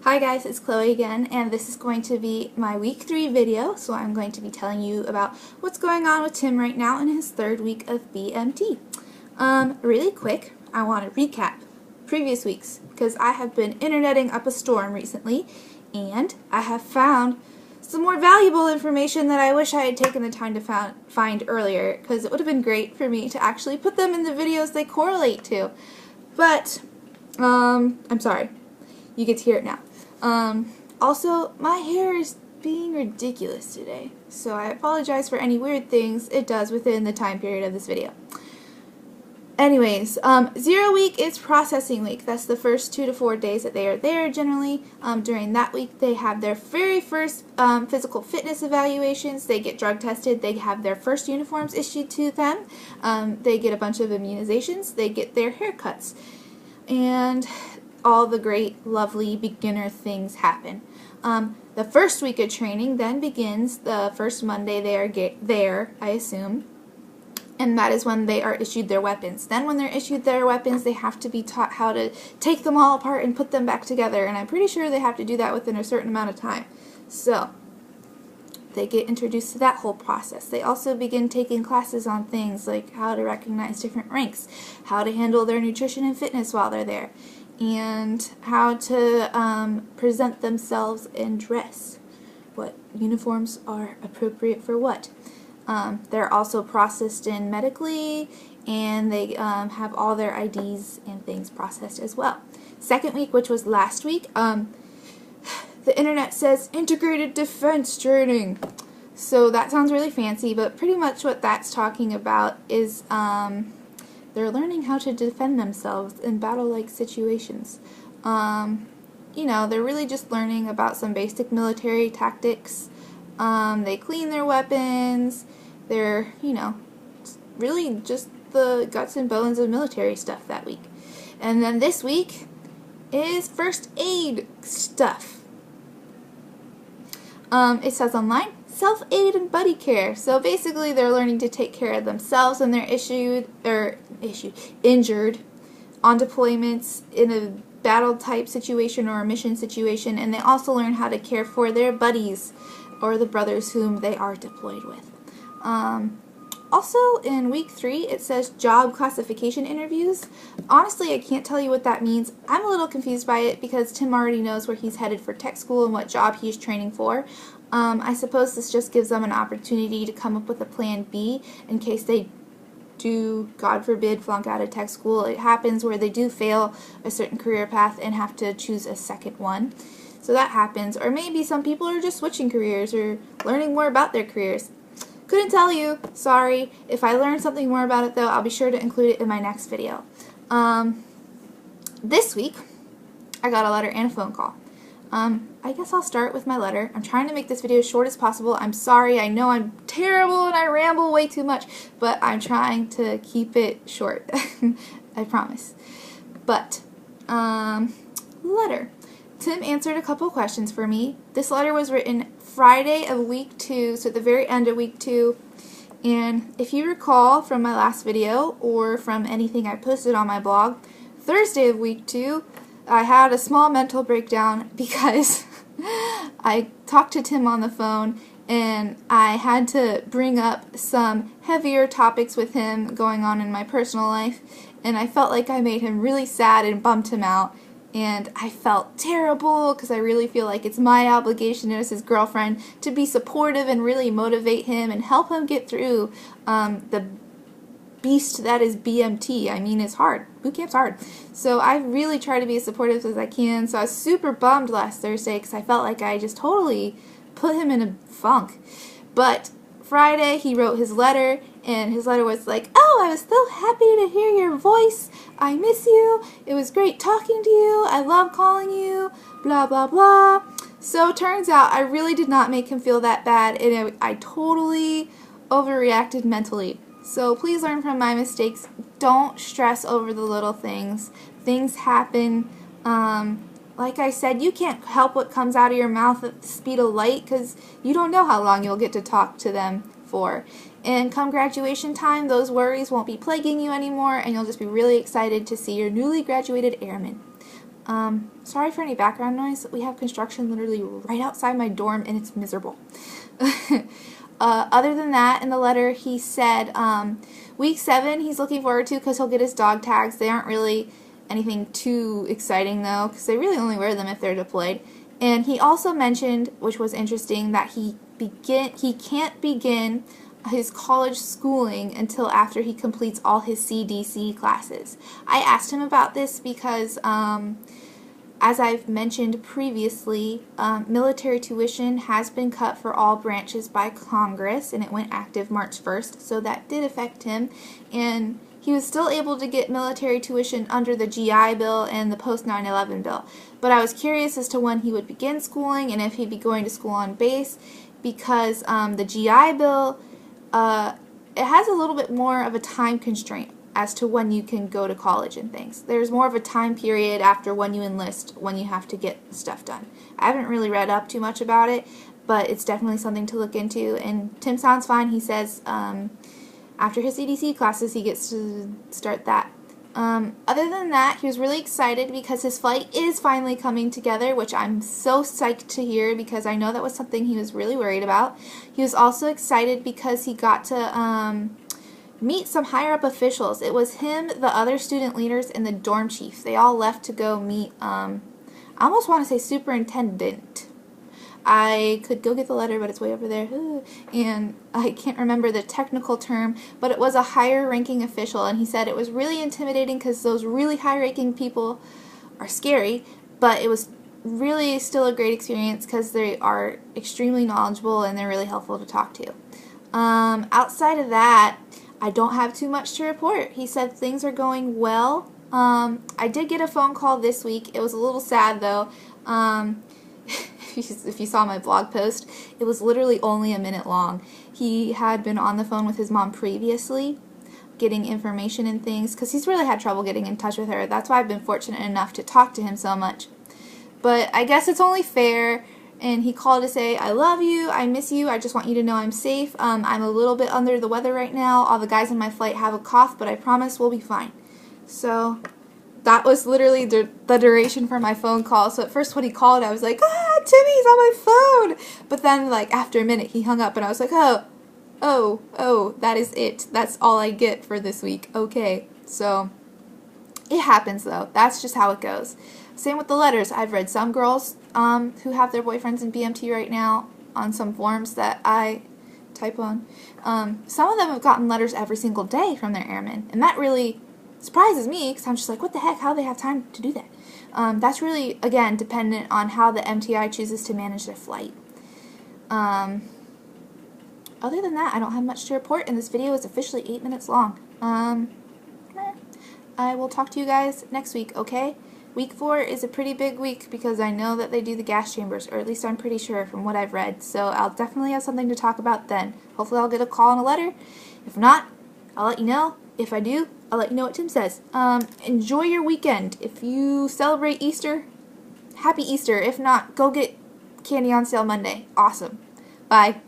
Hi guys, it's Chloe again, and this is going to be my week 3 video, so I'm going to be telling you about what's going on with Tim right now in his 3rd week of BMT. Really quick, I want to recap previous weeks, because I have been interneting up a storm recently, and I have found some more valuable information that I wish I had taken the time to find earlier, because it would have been great for me to actually put them in the videos they correlate to. But, I'm sorry. You get to hear it now. Also, my hair is being ridiculous today, so I apologize for any weird things it does within the time period of this video. Anyways, 0 week is processing week. That's the first 2 to 4 days that they are there generally. During that week, they have their very first physical fitness evaluations. They get drug tested. They have their first uniforms issued to them. They get a bunch of immunizations. They get their haircuts. And all the great, lovely beginner things happen. The first week of training then begins the first Monday they are there, I assume, and that is when they are issued their weapons. Then when they're issued their weapons, they have to be taught how to take them all apart and put them back together, and I'm pretty sure they have to do that within a certain amount of time. So they get introduced to that whole process. They also begin taking classes on things like how to recognize different ranks, how to handle their nutrition and fitness while they're there, and how to present themselves in dress, what uniforms are appropriate for what. They're also processed in medically, and they have all their IDs and things processed as well. Second week, which was last week, the internet says integrated defense training. So that sounds really fancy, but pretty much what that's talking about is they're learning how to defend themselves in battle-like situations. You know, they're really just learning about some basic military tactics. They clean their weapons. They're, you know, really just the guts and bones of military stuff that week. And then this week is first aid stuff. It says online, self-aid and buddy care. So basically they're learning to take care of themselves when they're injured on deployments in a battle type situation or a mission situation, and they also learn how to care for their buddies or the brothers whom they are deployed with. Also in week 3 it says job classification interviews. Honestly, I can't tell you what that means. I'm a little confused by it because Tim already knows where he's headed for tech school and what job he's training for. I suppose this just gives them an opportunity to come up with a plan B in case they do, God forbid, flunk out of tech school. It happens where they do fail a certain career path and have to choose a second one. So that happens. Or maybe some people are just switching careers or learning more about their careers. Couldn't tell you. Sorry. If I learn something more about it, though, I'll be sure to include it in my next video. This week, I got a letter and a phone call. I guess I'll start with my letter. I'm trying to make this video as short as possible. I'm sorry. I know I'm terrible and I ramble way too much, but I'm trying to keep it short. I promise. But, letter. Tim answered a couple questions for me. This letter was written Friday of week 2, so at the very end of week 2. And if you recall from my last video or from anything I posted on my blog, Thursday of week 2, I had a small mental breakdown because I talked to Tim on the phone and I had to bring up some heavier topics with him going on in my personal life, and I felt like I made him really sad and bummed him out. And I felt terrible because I really feel like it's my obligation as his girlfriend to be supportive and really motivate him and help him get through the beast that is BMT. I mean, it's hard. Boot camp's hard. So I really try to be as supportive as I can. So I was super bummed last Thursday because I felt like I just totally put him in a funk. But Friday he wrote his letter, and his letter was like, "Oh, I was so happy to hear your voice. I miss you. It was great talking to you. I love calling you. Blah, blah, blah." So it turns out I really did not make him feel that bad, and I totally overreacted mentally. So please learn from my mistakes. Don't stress over the little things. Things happen. Like I said, you can't help what comes out of your mouth at the speed of light because you don't know how long you'll get to talk to them for. And come graduation time, those worries won't be plaguing you anymore, and you'll just be really excited to see your newly graduated airmen. Sorry for any background noise. We have construction literally right outside my dorm and it's miserable. Other than that, in the letter he said week 7 he's looking forward to because he'll get his dog tags. They aren't really anything too exciting though, because they really only wear them if they're deployed. And he also mentioned, which was interesting, that he can't begin his college schooling until after he completes all his CDC classes. I asked him about this because as I've mentioned previously, military tuition has been cut for all branches by Congress, and it went active March 1st, so that did affect him. And he was still able to get military tuition under the GI Bill and the post 9/11 bill. But I was curious as to when he would begin schooling and if he'd be going to school on base, because the GI Bill, it has a little bit more of a time constraint as to when you can go to college and things. There's more of a time period after when you enlist, when you have to get stuff done. I haven't really read up too much about it, but it's definitely something to look into. And Tim sounds fine. He says after his CDC classes he gets to start that. Other than that, he was really excited because his flight is finally coming together, which I'm so psyched to hear because I know that was something he was really worried about. He was also excited because he got to meet some higher up officials. It was him, the other student leaders, and the dorm chief. They all left to go meet, I almost want to say superintendent. I could go get the letter, but it's way over there, and I can't remember the technical term, but it was a higher ranking official, and he said it was really intimidating because those really high ranking people are scary, but it was really still a great experience because they are extremely knowledgeable and they're really helpful to talk to. Outside of that, I don't have too much to report. He said things are going well. I did get a phone call this week. It was a little sad though. If you saw my blog post, it was literally only a minute long. He had been on the phone with his mom previously, getting information and things, because he's really had trouble getting in touch with her. That's why I've been fortunate enough to talk to him so much. But I guess it's only fair, and he called to say, I love you, I miss you, I just want you to know I'm safe. I'm a little bit under the weather right now. All the guys in my flight have a cough, but I promise we'll be fine. So that was literally the duration for my phone call. So at first when he called, I was like, Timmy's on my phone. But then like after a minute, he hung up and I was like, oh, that is it. That's all I get for this week. Okay. So it happens though. That's just how it goes. Same with the letters. I've read some girls who have their boyfriends in BMT right now on some forms that I type on. Some of them have gotten letters every single day from their airmen. And that really surprises me because I'm just like, what the heck? How do they have time to do that? That's really, again, dependent on how the MTI chooses to manage their flight. Other than that, I don't have much to report, and this video is officially 8 minutes long. I will talk to you guys next week, okay? Week 4 is a pretty big week because I know that they do the gas chambers, or at least I'm pretty sure from what I've read. So I'll definitely have something to talk about then. Hopefully I'll get a call and a letter. If not, I'll let you know. If I do, I'll let you know what Tim says. Enjoy your weekend. If you celebrate Easter, happy Easter. If not, go get candy on sale Monday. Awesome. Bye.